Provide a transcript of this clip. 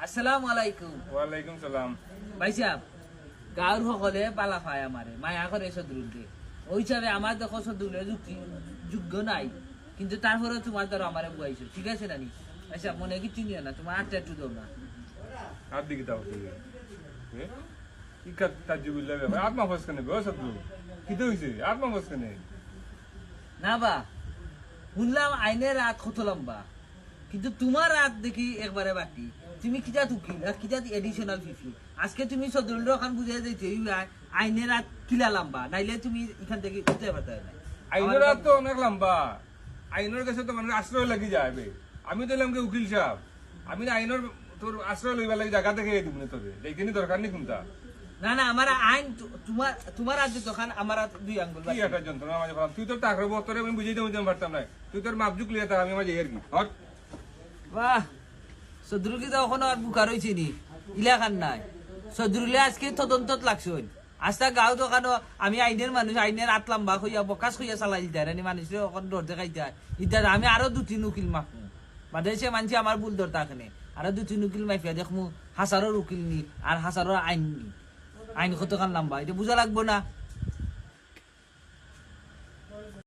আসসালামু আলাইকুম। ওয়ালাইকুম সালাম। ভাই সাহেব, গাঁর সকলে পালা খায় আমারে, মায়া করে সদরুলকে। ওই হিসাবে আমার দেখো সদরুলের যোগ্য নাই, কিন্তু তারপরেও তোমার দ্বারা আমারে বুয়াইছো, ঠিক আছে নানি? ভাই সাহেব, মনে কি চিনিও না, তোমার আটটা একটু দাও না। আর দিকে দাও তুমি কি কাজ তাজিবুল্লাহ ভাই আত্মা ফসকানে গো সদু কিতে হইছে আত্মা ফসকানে না বা, শুনলাম আইনের রাত কত লম্বা, কিন্তু তোমার রাত দেখি একবারে বাকি। তুমি কিটা উকিল আর কিটা এডিশনাল ফিফি। আজকে তুমি সদরুল খান বুঝে দিয়েছো আইনের রাত কিলা লম্বা, নাইলে তুমি এখান থেকে উঠতে পারতে না। আইনের রাত তো অনেক লম্বা, আইনের কাছে তো মানে আশ্রয় লাগি যাবে। আমি তো এলাম উকিল সাহেব, আমি না আইনের তোর আশ্রয় লইবার লাগি জায়গা দেখে দিব না তোরে, এইখানে দরকার নেই কোনটা। না না, আমার আইন তোমার তোমার রাজ্য তখন আমার হাত দুই আঙ্গুল কি একটা যন্ত্রণা মাঝে বললাম, তুই তোর টাকার বস্তরে আমি বুঝিয়ে দিতে পারতাম না, তুই তোর মাপজুক লিয়ে থাক, আমি মাঝে আর কি হট। বাহ, সদরুল কি তো ওখানে আর বুকা রয়েছে নি ইলাকার নাই। সদরুলে আজকে তদন্তত লাগছে, আস্তা গাঁও দোকানো আমি আইনের মানুষ, আইনের আট লম্বা হইয়া বকাশ হইয়া চালাই দিতে আর মানুষের ওখানে ডর দেখাইতে হয়। ইত্যাদি আমি আরো দুটি উকিল মাখমু, বাদেশে মানছি আমার ভুল দর তাখানে আরো দুটি উকিল মাইফিয়া দেখমু, হাজারোর উকিল নি আর হাজারোর আইন নি। আইন কতখান লম্বা এটা বুঝা লাগবো না।